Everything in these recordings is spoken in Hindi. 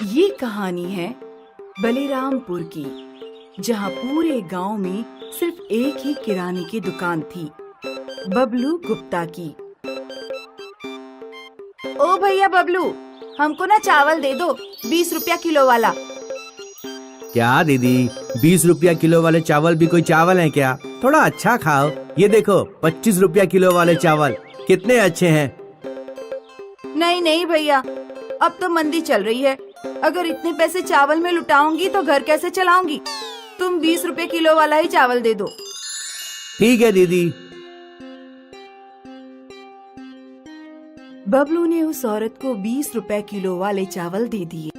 ये कहानी है बलिरामपुर की, जहाँ पूरे गांव में सिर्फ एक ही किराने की दुकान थी, बबलू गुप्ता की। ओ भैया बबलू, हमको ना चावल दे दो, 20 रुपया किलो वाला। क्या दीदी, 20 रुपया किलो वाले चावल भी कोई चावल है क्या? थोड़ा अच्छा खाओ। ये देखो 25 रुपया किलो वाले चावल कितने अच्छे हैं। नहीं नहीं भैया, अब तो मंदी चल रही है, अगर इतने पैसे चावल में लुटाऊंगी तो घर कैसे चलाऊंगी? तुम 20 रुपए किलो वाला ही चावल दे दो। ठीक है दीदी। बबलू ने उस औरत को 20 रुपए किलो वाले चावल दे दिए।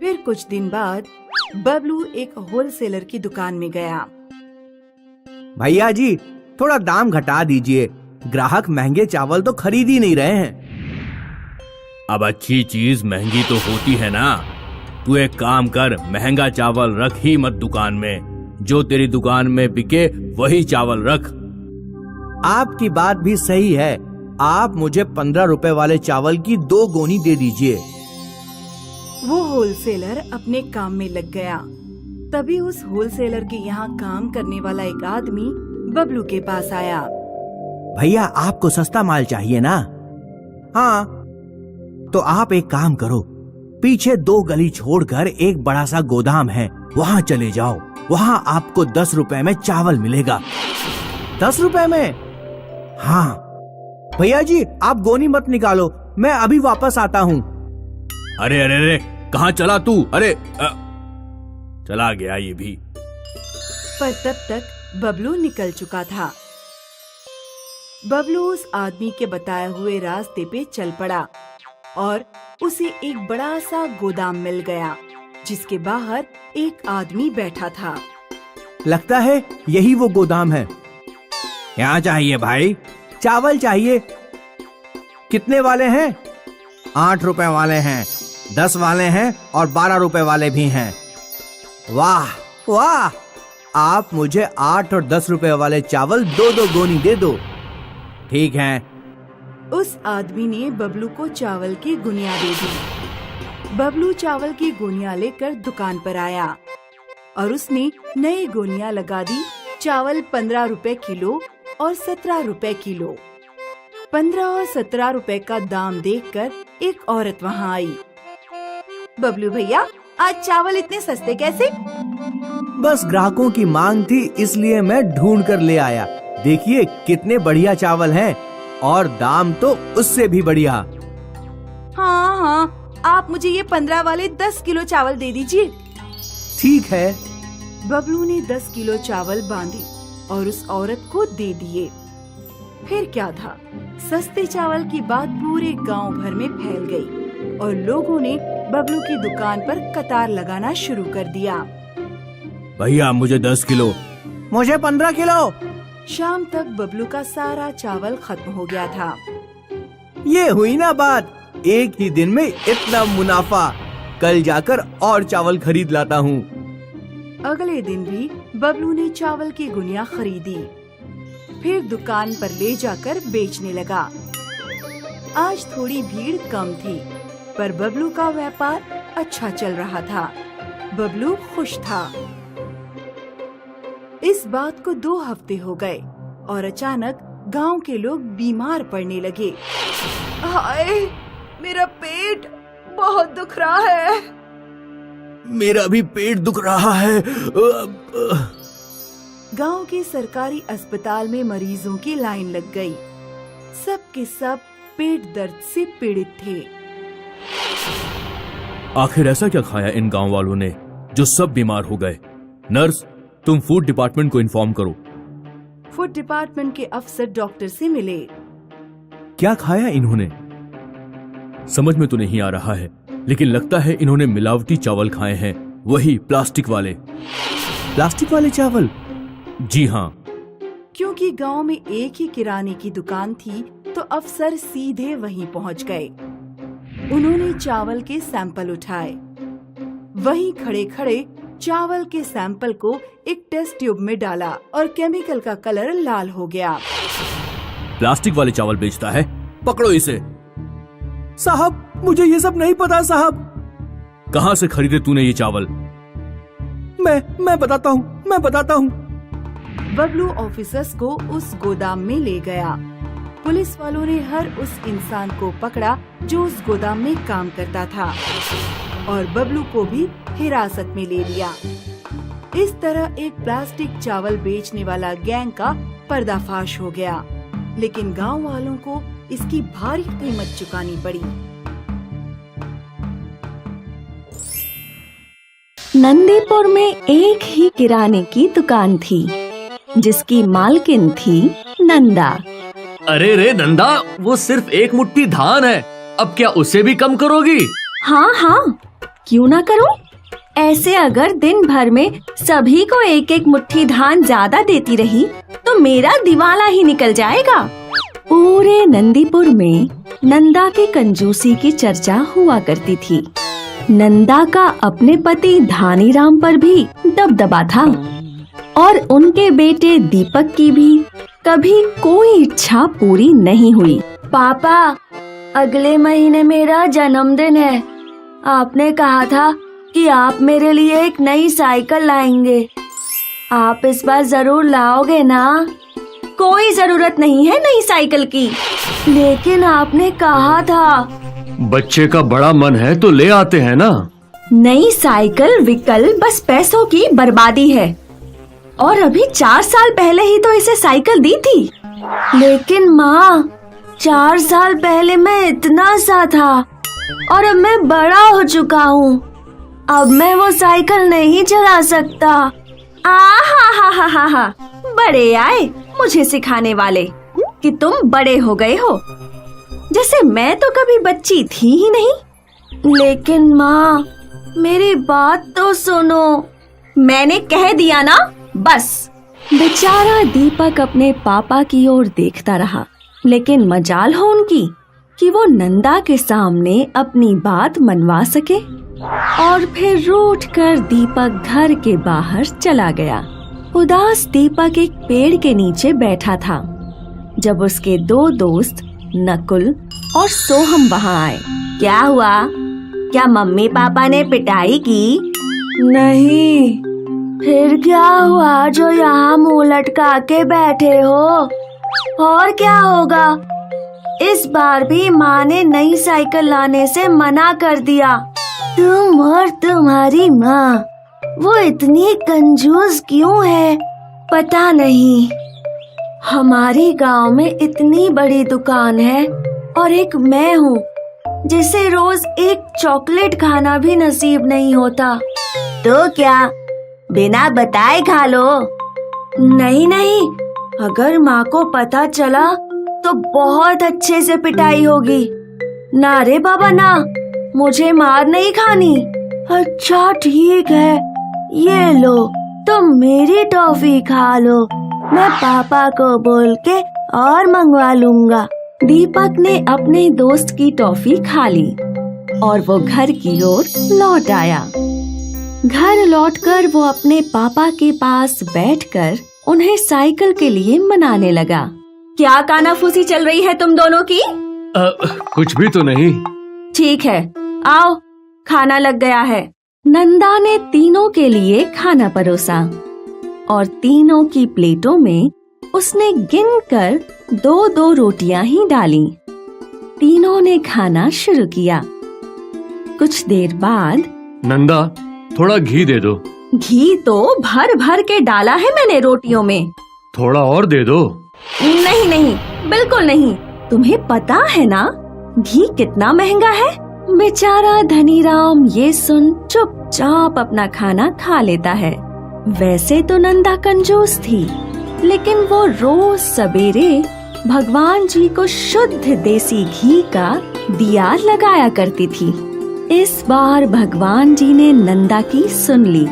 फिर कुछ दिन बाद बबलू एक होलसेलर की दुकान में गया। भैया जी, थोड़ा दाम घटा दीजिए, ग्राहक महंगे चावल तो खरीद ही नहीं रहे हैं। अब अच्छी चीज महंगी तो होती है ना। तू एक काम कर, महंगा चावल रख ही मत दुकान में, जो तेरी दुकान में बिके वही चावल रख। आपकी बात भी सही है, आप मुझे 15 रुपए वाले चावल की 2 गोनी दे दीजिए। वो होलसेलर अपने काम में लग गया। तभी उस होलसेलर के यहाँ काम करने वाला एक आदमी बबलू के पास आया। भैया, आपको सस्ता माल चाहिए ना? हाँ, तो आप एक काम करो, पीछे 2 गली छोड़कर एक बड़ा सा गोदाम है, वहाँ चले जाओ। वहाँ आपको 10 रुपए में चावल मिलेगा। 10 रुपए में? हाँ। भैया जी, आप गोनी मत निकालो, मैं अभी वापस आता हूँ। अरे अरे अरे, कहाँ चला तू? अरे चला गया ये भी। पर तब तक बबलू निकल चुका था। बबलू उस आदमी के बताए हुए रास्ते पे चल पड़ा और उसे एक बड़ा सा गोदाम मिल गया, जिसके बाहर एक आदमी बैठा था। लगता है यही वो गोदाम है। क्या चाहिए भाई? चावल चाहिए। कितने वाले हैं? 8 रुपए वाले हैं, 10 वाले हैं और 12 रुपए वाले भी हैं। वाह वाह, आप मुझे 8 और 10 रुपए वाले चावल 2-2 गोनी दे दो। ठीक है। उस आदमी ने बबलू को चावल की गुनिया दे दी। बबलू चावल की गुनिया लेकर दुकान पर आया और उसने नई गुनिया लगा दी। चावल 15 रुपए किलो और 17 रुपए किलो। 15 और 17 रुपए का दाम देखकर एक औरत वहाँ आई। बबलू भैया, आज चावल इतने सस्ते कैसे? बस ग्राहकों की मांग थी, इसलिए मैं ढूंढ कर ले आया। देखिए कितने बढ़िया चावल हैं और दाम तो उससे भी बढ़िया। हाँ हाँ, आप मुझे ये 15 वाले 10 किलो चावल दे दीजिए। ठीक है। बबलू ने 10 किलो चावल बांधे और उस औरत को दे दिए। फिर क्या था, सस्ते चावल की बात पूरे गांव भर में फैल गई और लोगों ने बबलू की दुकान पर कतार लगाना शुरू कर दिया। भैया, मुझे 10 किलो। मुझे 15 किलो। शाम तक बबलू का सारा चावल खत्म हो गया था। ये हुई ना बात, एक ही दिन में इतना मुनाफा। कल जाकर और चावल खरीद लाता हूँ। अगले दिन भी बबलू ने चावल की गुनिया खरीदी, फिर दुकान पर ले जाकर बेचने लगा। आज थोड़ी भीड़ कम थी, पर बबलू का व्यापार अच्छा चल रहा था। बबलू खुश था। इस बात को 2 हफ्ते हो गए और अचानक गांव के लोग बीमार पड़ने लगे। हाय, मेरा पेट बहुत दुख रहा है। मेरा भी पेट दुख रहा है। गांव के सरकारी अस्पताल में मरीजों की लाइन लग गई। सब के सब पेट दर्द से पीड़ित थे। आखिर ऐसा क्या खाया इन गांव वालों ने जो सब बीमार हो गए? नर्स, तुम फूड डिपार्टमेंट को इन्फॉर्म करो। फूड डिपार्टमेंट के अफसर डॉक्टर से मिले। क्या खाया इन्होंने? समझ में तो नहीं आ रहा है, लेकिन लगता है इन्होंने मिलावटी चावल खाए हैं, वही प्लास्टिक वाले। प्लास्टिक वाले चावल? जी हाँ। क्योंकि गांव में एक ही किराने की दुकान थी, तो अफसर सीधे वहीं पहुंच गए। उन्होंने चावल के सैंपल उठाए। वहीं खड़े खड़े चावल के सैंपल को एक टेस्ट ट्यूब में डाला और केमिकल का कलर लाल हो गया। प्लास्टिक वाले चावल बेचता है, पकड़ो इसे। साहब, मुझे ये सब नहीं पता साहब। कहाँ से खरीदे तूने ये चावल? मैं बताता हूँ। बबलू ऑफिसर्स को उस गोदाम में ले गया। पुलिस वालों ने हर उस इंसान को पकड़ा जो उस गोदाम में काम करता था और बबलू को भी हिरासत में ले लिया। इस तरह एक प्लास्टिक चावल बेचने वाला गैंग का पर्दाफाश हो गया, लेकिन गांव वालों को इसकी भारी कीमत चुकानी पड़ी। नंदीपुर में एक ही किराने की दुकान थी जिसकी मालकिन थी नंदा। अरे रे नंदा, वो सिर्फ एक मुट्ठी धान है, अब क्या उसे भी कम करोगी? हाँ हाँ, क्यों ना करूं? ऐसे अगर दिन भर में सभी को एक एक मुट्ठी धान ज्यादा देती रही तो मेरा दिवाला ही निकल जाएगा। पूरे नंदीपुर में नंदा की कंजूसी की चर्चा हुआ करती थी। नंदा का अपने पति धानीराम पर भी दबदबा था और उनके बेटे दीपक की भी कभी कोई इच्छा पूरी नहीं हुई। पापा, अगले महीने मेरा जन्मदिन है। आपने कहा था कि आप मेरे लिए एक नई साइकिल लाएंगे। आप इस बार जरूर लाओगे ना? कोई जरूरत नहीं है नई साइकिल की, लेकिन आपने कहा था। बच्चे का बड़ा मन है तो ले आते हैं ना। नई साइकिल विकल्प बस पैसों की बर्बादी है और अभी 4 साल पहले ही तो इसे साइकिल दी थी। लेकिन माँ, 4 साल पहले मैं इतना सा था और अब मैं बड़ा हो चुका हूँ। अब मैं वो साइकिल नहीं चला सकता। हा, बड़े आए मुझे सिखाने वाले कि तुम बड़े हो गए हो, जैसे मैं तो कभी बच्ची थी ही नहीं। लेकिन माँ, मेरी बात तो सुनो। मैंने कह दिया ना, बस। बेचारा दीपक अपने पापा की ओर देखता रहा, लेकिन मजाल हो उनकी कि वो नंदा के सामने अपनी बात मनवा सके। और फिर रूठ कर दीपक घर के बाहर चला गया। उदास दीपक एक पेड़ के नीचे बैठा था जब उसके 2 दोस्त नकुल और सोहम वहाँ आए। क्या हुआ? क्या मम्मी पापा ने पिटाई की? नहीं। फिर क्या हुआ जो यहाँ मुँह लटका के बैठे हो? और क्या होगा? इस बार भी माँ ने नई साइकिल लाने से मना कर दिया। तुम और तुम्हारी माँ, वो इतनी कंजूस क्यों है? पता नहीं। हमारी गांव में इतनी बड़ी दुकान है और एक मैं हूँ जिसे रोज एक चॉकलेट खाना भी नसीब नहीं होता। तो क्या बिना बताए खा लो? नहीं, अगर माँ को पता चला तो बहुत अच्छे से पिटाई होगी। ना रे बाबा ना, मुझे मार नहीं खानी। अच्छा ठीक है, ये लो, तुम मेरी टॉफी खा लो। मैं पापा को बोल के और मंगवा लूंगा। दीपक ने अपने दोस्त की टॉफी खा ली और वो घर की ओर लौट आया। घर लौटकर वो अपने पापा के पास बैठकर उन्हें साइकिल के लिए मनाने लगा। क्या कानाफूसी चल रही है तुम दोनों की? कुछ भी तो नहीं। ठीक है, आओ, खाना लग गया है। नंदा ने तीनों के लिए खाना परोसा और तीनों की प्लेटों में उसने गिनकर 2-2 रोटियां ही डाली। तीनों ने खाना शुरू किया। कुछ देर बाद, नंदा, थोड़ा घी दे दो। घी तो भर भर के डाला है मैंने रोटियों में। थोड़ा और दे दो। नहीं, बिल्कुल नहीं। तुम्हें पता है ना घी कितना महंगा है? बेचारा धनीराम ये सुन चुपचाप अपना खाना खा लेता है। वैसे तो नंदा कंजूस थी, लेकिन वो रोज सवेरे भगवान जी को शुद्ध देसी घी का दिया लगाया करती थी। इस बार भगवान जी ने नंदा की सुन ली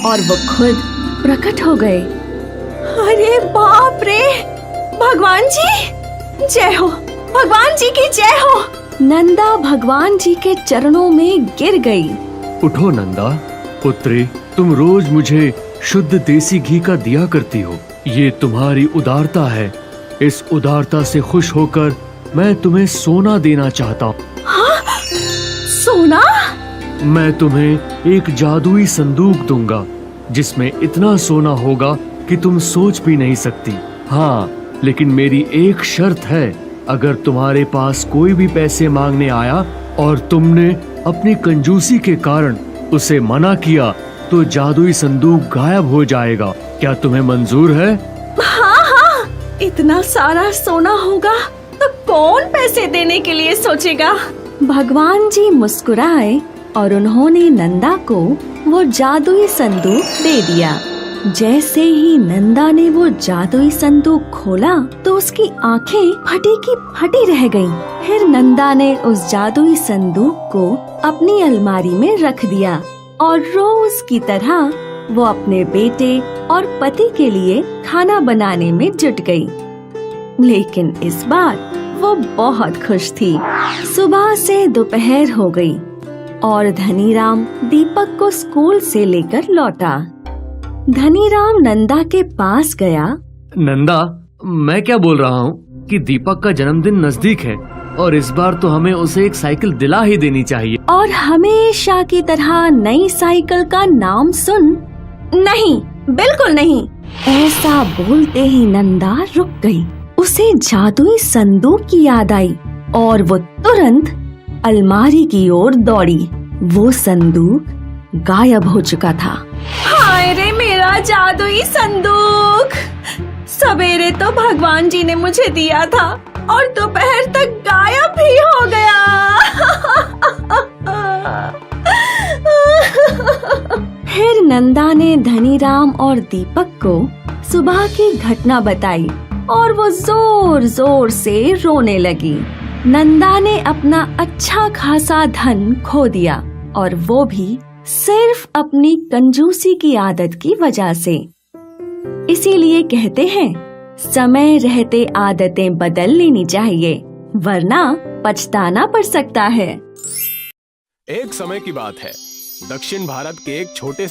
और वो खुद प्रकट हो गए। अरे बाप रे! भगवान जी, जय हो! भगवान जी की जय हो! नंदा भगवान जी के चरणों में गिर गई। उठो नंदा, पुत्री, तुम रोज मुझे शुद्ध देसी घी का दिया करती हो। ये तुम्हारी उदारता है। इस उदारता से खुश होकर मैं तुम्हें सोना देना चाहता हूँ। सोना? मैं तुम्हें एक जादुई संदूक दूंगा जिसमें इतना सोना होगा कि तुम सोच भी नहीं सकती। हाँ, लेकिन मेरी एक शर्त है, अगर तुम्हारे पास कोई भी पैसे मांगने आया और तुमने अपनी कंजूसी के कारण उसे मना किया तो जादुई संदूक गायब हो जाएगा। क्या तुम्हें मंजूर है? हाँ हाँ, इतना सारा सोना होगा तो कौन पैसे देने के लिए सोचेगा। भगवान जी मुस्कुराए और उन्होंने नंदा को वो जादुई संदूक दे दिया। जैसे ही नंदा ने वो जादुई संदूक खोला तो उसकी आंखें फटी की फटी रह गईं। फिर नंदा ने उस जादुई संदूक को अपनी अलमारी में रख दिया और रोज की तरह वो अपने बेटे और पति के लिए खाना बनाने में जुट गई। लेकिन इस बार वो बहुत खुश थी। सुबह से दोपहर हो गई और धनीराम दीपक को स्कूल से लेकर लौटा। धनीराम नंदा के पास गया। नंदा, मैं क्या बोल रहा हूँ कि दीपक का जन्मदिन नजदीक है और इस बार तो हमें उसे एक साइकिल दिला ही देनी चाहिए। और हमेशा की तरह नई साइकिल का नाम सुन, नहीं, बिल्कुल नहीं। ऐसा बोलते ही नंदा रुक गई। उसे जादुई संदूक की याद आई और वो तुरंत अलमारी की ओर दौड़ी। वो संदूक गायब हो चुका था। हाय रे मेरा जादुई संदूक! सवेरे तो भगवान जी ने मुझे दिया था और दोपहर तक गायब भी हो गया। फिर नंदा ने धनीराम और दीपक को सुबह की घटना बताई और वो जोर जोर से रोने लगी। नंदा ने अपना अच्छा खासा धन खो दिया और वो भी सिर्फ अपनी कंजूसी की आदत की वजह से। इसीलिए कहते हैं, समय रहते आदतें बदल लेनी चाहिए, वरना पछताना पड़ सकता है। एक समय की बात है, दक्षिण भारत के एक छोटे